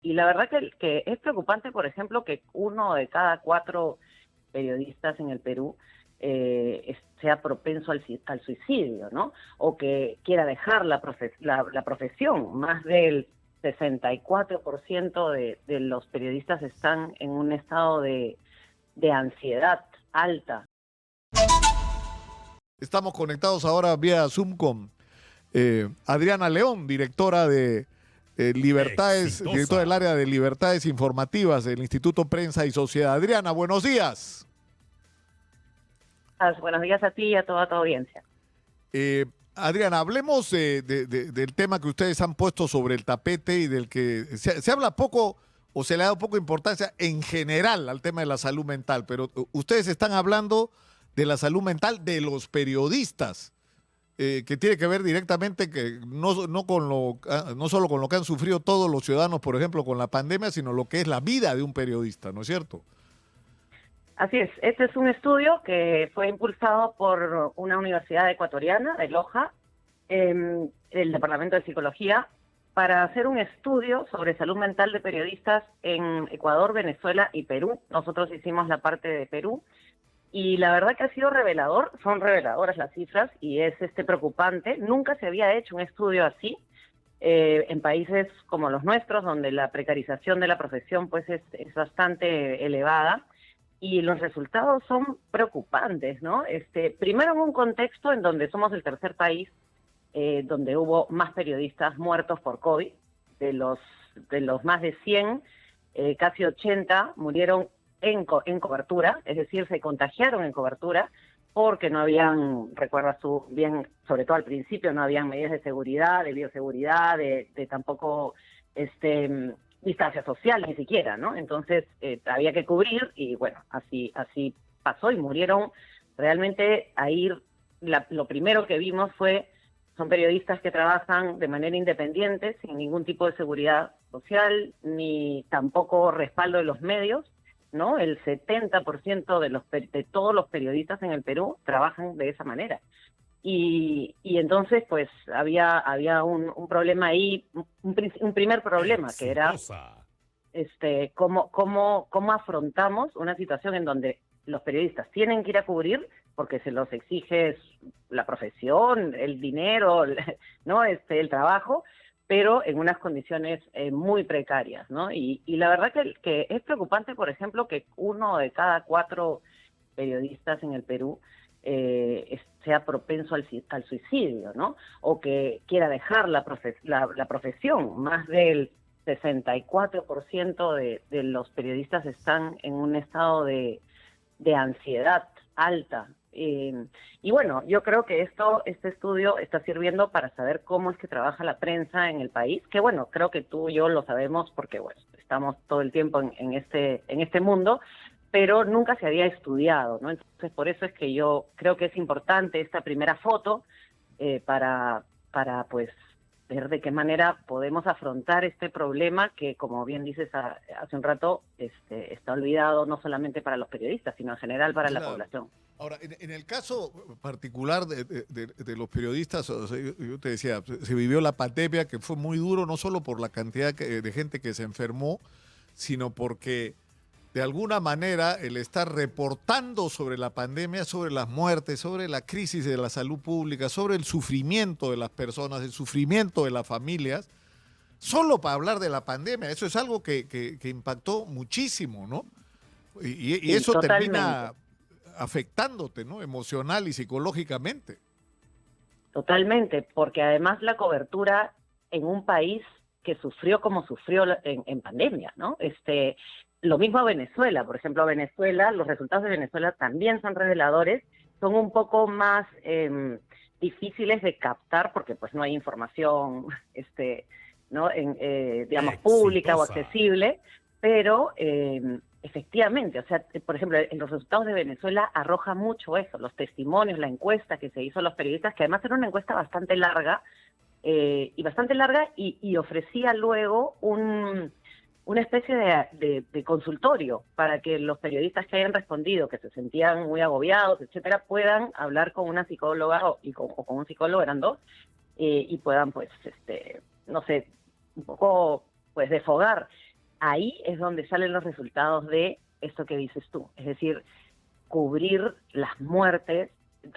Y la verdad que es preocupante, por ejemplo, que 1 de cada 4 periodistas en el Perú sea propenso al suicidio, ¿no? O que quiera dejar la profesión. Más del 64% de los periodistas están en un estado de ansiedad alta. Estamos conectados ahora vía Zoom con Adriana León, directora de Libertades, directora del área de Libertades Informativas del Instituto Prensa y Sociedad. Adriana, buenos días. Buenos días a ti y a toda tu audiencia. Adriana, hablemos del tema que ustedes han puesto sobre el tapete y del que se habla poco o se le ha dado poco importancia en general al tema de la salud mental, pero ustedes están hablando de la salud mental de los periodistas, que tiene que ver directamente no solo con lo que han sufrido todos los ciudadanos, por ejemplo, con la pandemia, sino lo que es la vida de un periodista, ¿no es cierto? Así es, este es un estudio que fue impulsado por una universidad ecuatoriana de Loja, el Departamento de Psicología, para hacer un estudio sobre salud mental de periodistas en Ecuador, Venezuela y Perú. Nosotros hicimos la parte de Perú y la verdad que ha sido revelador, son reveladoras las cifras y es preocupante. Nunca se había hecho un estudio así en países como los nuestros, donde la precarización de la profesión pues es bastante elevada. Y los resultados son preocupantes, ¿no? Primero en un contexto en donde somos el tercer país donde hubo más periodistas muertos por COVID. De los más de 100, casi 80 murieron en cobertura, es decir, se contagiaron en cobertura porque no habían, recuerdas tú bien, sobre todo al principio, no habían medidas de seguridad, de bioseguridad, de tampoco distancia social ni siquiera, ¿no? Entonces había que cubrir y bueno, así pasó y murieron. Realmente ahí lo primero que vimos son periodistas que trabajan de manera independiente, sin ningún tipo de seguridad social, ni tampoco respaldo de los medios, ¿no? El 70% de todos los periodistas en el Perú trabajan de esa manera. Y entonces, pues, había un problema ahí, un primer problema, que era cómo afrontamos una situación en donde los periodistas tienen que ir a cubrir porque se los exige la profesión, el dinero, ¿no? El trabajo, pero en unas condiciones muy precarias, ¿no? Y la verdad que es preocupante, por ejemplo, que 1 de cada 4 periodistas en el Perú sea propenso al suicidio, ¿no? O que quiera dejar la profesión. Más del 64% de los periodistas están en un estado de ansiedad alta. Y bueno, yo creo que este estudio está sirviendo para saber cómo es que trabaja la prensa en el país, que bueno, creo que tú y yo lo sabemos porque bueno, estamos todo el tiempo en este mundo, pero nunca se había estudiado, ¿no? Entonces, por eso es que yo creo que es importante esta primera foto para pues ver de qué manera podemos afrontar este problema que, como bien dices hace un rato, está olvidado no solamente para los periodistas, sino en general para la población. Ahora, en el caso particular de los periodistas, o sea, yo te decía, se vivió la pandemia que fue muy duro, no solo por la cantidad de gente que se enfermó, sino porque de alguna manera el estar reportando sobre la pandemia, sobre las muertes, sobre la crisis de la salud pública, sobre el sufrimiento de las personas, el sufrimiento de las familias, solo para hablar de la pandemia, eso es algo que impactó muchísimo, ¿no? Y Sí, eso totalmente. termina afectándote, ¿no? Emocional y psicológicamente. Totalmente, porque además la cobertura en un país que sufrió como sufrió en pandemia, ¿no? Lo mismo a Venezuela, por ejemplo, a Venezuela, los resultados de Venezuela también son reveladores, son un poco más difíciles de captar porque pues no hay información, ¿no? Digamos, pública o accesible, pero efectivamente, o sea, por ejemplo, en los resultados de Venezuela arroja mucho eso, los testimonios, la encuesta que se hizo a los periodistas, que además era una encuesta bastante larga, y ofrecía luego una especie de consultorio para que los periodistas que hayan respondido, que se sentían muy agobiados, etcétera, puedan hablar con una psicóloga o con un psicólogo, eran dos, y puedan, pues, no sé, un poco, pues, desfogar. ahí es donde salen los resultados de esto que dices tú, es decir, cubrir las muertes,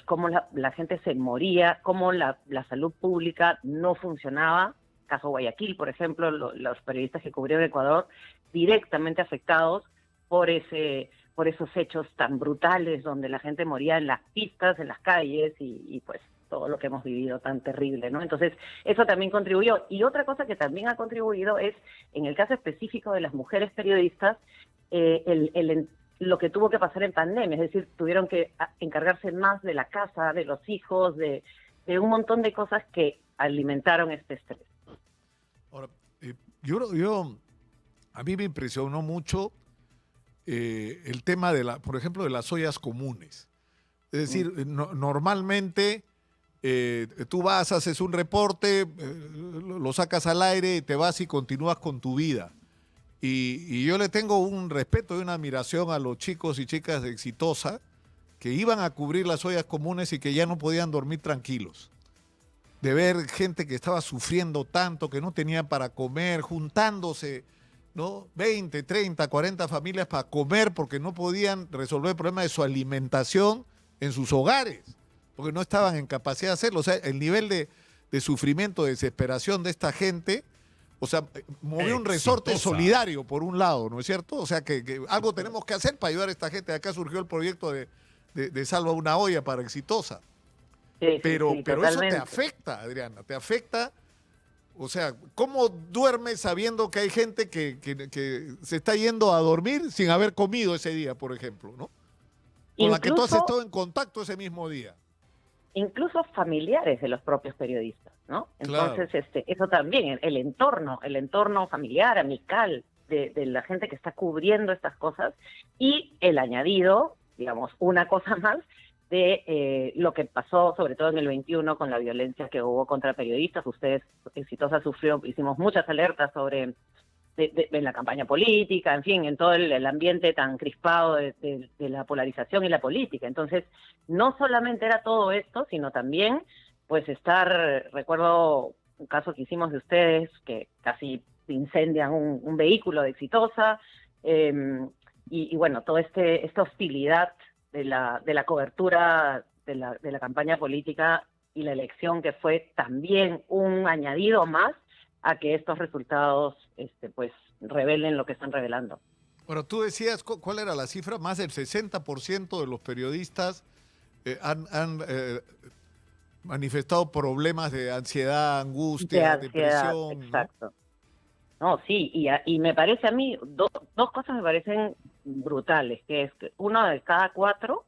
cómo la gente se moría, cómo la salud pública no funcionaba. Caso Guayaquil, por ejemplo, los periodistas que cubrieron Ecuador, directamente afectados por esos hechos tan brutales donde la gente moría en las pistas, en las calles y pues todo lo que hemos vivido tan terrible, ¿no? Entonces, eso también contribuyó. Y otra cosa que también ha contribuido es, en el caso específico de las mujeres periodistas, lo que tuvo que pasar en pandemia, es decir, tuvieron que encargarse más de la casa, de los hijos, de un montón de cosas que alimentaron este estrés. Ahora, a mí me impresionó mucho el tema por ejemplo, de las ollas comunes. Es decir, normalmente tú vas, haces un reporte, lo sacas al aire, te vas y continúas con tu vida. Y yo le tengo un respeto y una admiración a los chicos y chicas de Exitosa que iban a cubrir las ollas comunes y que ya no podían dormir tranquilos. De ver gente que estaba sufriendo tanto, que no tenían para comer, juntándose, ¿no? 20, 30, 40 familias para comer porque no podían resolver el problema de su alimentación en sus hogares, porque no estaban en capacidad de hacerlo. O sea, el nivel de sufrimiento, de desesperación de esta gente, o sea, movió un resorte solidario por un lado, ¿no es cierto? O sea, que algo tenemos que hacer para ayudar a esta gente. Acá surgió el proyecto de Salva una olla para Exitosa. Sí, pero eso te totalmente. afecta, Adriana, te afecta. O sea, ¿cómo duermes sabiendo que hay gente que se está yendo a dormir sin haber comido ese día, por ejemplo, ¿no? Con la que tú has estado en contacto ese mismo día. Incluso familiares de los propios periodistas, ¿no? Entonces, claro, eso también, el entorno familiar, amical de la gente que está cubriendo estas cosas, y el añadido, digamos, una cosa más, de lo que pasó, sobre todo en el 21, con la violencia que hubo contra periodistas. Ustedes, Exitosa, hicimos muchas alertas sobre en la campaña política, en fin, en todo el ambiente tan crispado de la polarización y la política. Entonces, no solamente era todo esto, sino también, pues, recuerdo un caso que hicimos de ustedes, que casi incendian un vehículo de Exitosa, y bueno, toda esta hostilidad de la cobertura de la campaña política y la elección, que fue también un añadido más a que estos resultados pues revelen lo que están revelando. Bueno, tú decías, ¿cuál era la cifra? Más del 60% de los periodistas han manifestado problemas de ansiedad, angustia, depresión. Exacto. No, sí, y me parece a mí, dos cosas me parecen brutales, que es que 1 de cada 4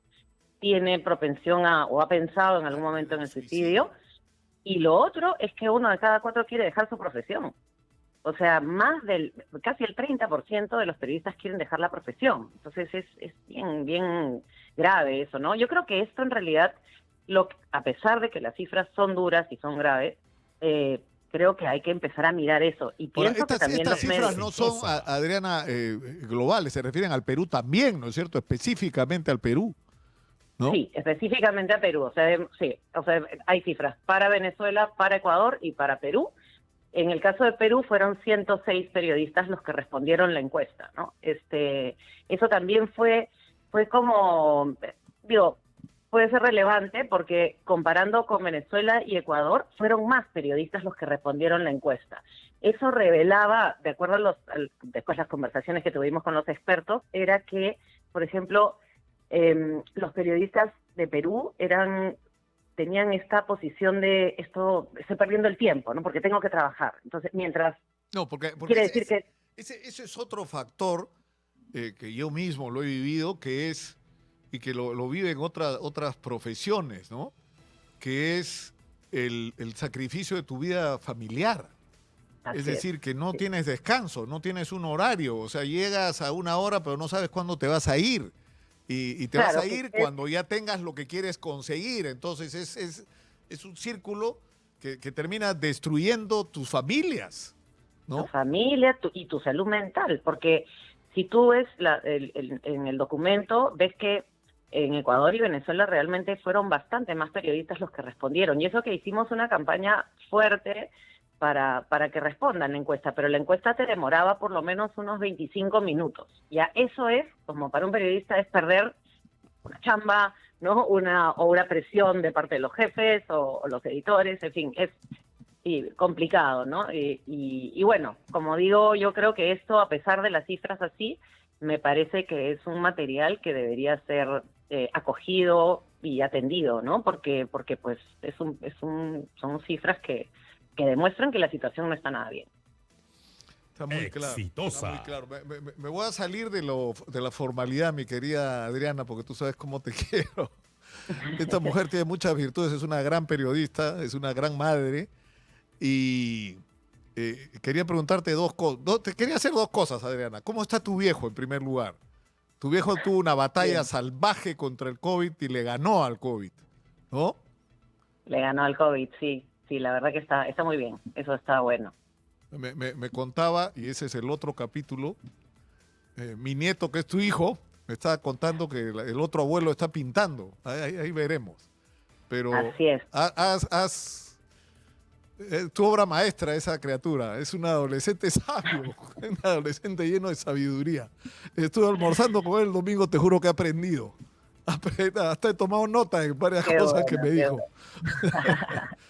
tiene propensión o ha pensado en algún momento en el suicidio, y lo otro es que 1 de cada 4 quiere dejar su profesión. O sea, casi el 30% de los periodistas quieren dejar la profesión. Entonces es bien, bien grave eso, ¿no? Yo creo que esto en realidad, a pesar de que las cifras son duras y son graves, creo que hay que empezar a mirar eso. Y pienso que también estas cifras no son, Adriana, globales, se refieren al Perú también, ¿no es cierto? Específicamente al Perú, ¿no? Sí, específicamente a Perú. O sea, hay cifras para Venezuela, para Ecuador y para Perú. En el caso de Perú fueron 106 periodistas los que respondieron la encuesta, ¿no? Eso también fue como, digo, puede ser relevante porque comparando con Venezuela y Ecuador, fueron más periodistas los que respondieron la encuesta. Eso revelaba, de acuerdo a después las conversaciones que tuvimos con los expertos, era que, por ejemplo, los periodistas de Perú tenían esta posición de estoy perdiendo el tiempo, ¿no? Porque tengo que trabajar. Entonces, porque quiere decir que ese es otro factor que yo mismo lo he vivido, que es, y que lo viven otras profesiones, ¿no? Que es el sacrificio de tu vida familiar. Es decir, que no tienes descanso, no tienes un horario, o sea, llegas a una hora pero no sabes cuándo te vas a ir. Y te vas a ir cuando ya tengas lo que quieres conseguir. Entonces es un círculo que termina destruyendo tus familias, ¿no? Tu familia y tu salud mental, porque si tú ves en el documento, ves que en Ecuador y Venezuela realmente fueron bastante más periodistas los que respondieron. Y eso que hicimos una campaña fuerte para que respondan la encuesta, pero la encuesta te demoraba por lo menos unos 25 minutos. Ya eso es, como para un periodista, es perder una chamba, ¿no? Una presión de parte de los jefes o los editores, en fin, es complicado, ¿no? Y bueno, como digo, yo creo que esto, a pesar de las cifras así, me parece que es un material que debería ser acogido y atendido, ¿no? Porque pues son cifras que demuestran que la situación no está nada bien. Está muy claro. Exitosa. Está muy claro. Me voy a salir de la formalidad, mi querida Adriana, porque tú sabes cómo te quiero. Esta mujer tiene muchas virtudes, es una gran periodista, es una gran madre. Y quería preguntarte dos cosas. Te quería hacer dos cosas, Adriana. ¿Cómo está tu viejo, en primer lugar? Tu viejo tuvo una batalla salvaje contra el COVID y le ganó al COVID, ¿no? Le ganó al COVID, sí. Sí, la verdad que está muy bien. Eso está bueno. Me contaba, y ese es el otro capítulo, mi nieto, que es tu hijo, me estaba contando que el otro abuelo está pintando. Ahí veremos. Pero así es. Tu obra maestra, esa criatura. Es un adolescente sabio, un adolescente lleno de sabiduría. Estuve almorzando con él el domingo, te juro que he aprendido. Hasta he tomado nota de varias cosas que me dijo.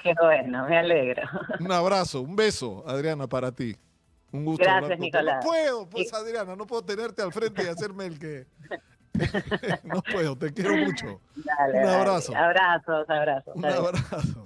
Qué bueno, me alegro. Un abrazo, un beso, Adriana, para ti. Un gusto. Gracias, Nicolás. No puedo, pues, Adriana, no puedo tenerte al frente y hacerme el que... No puedo, te quiero mucho. Dale, un abrazo. Dale. Abrazos. Un abrazo.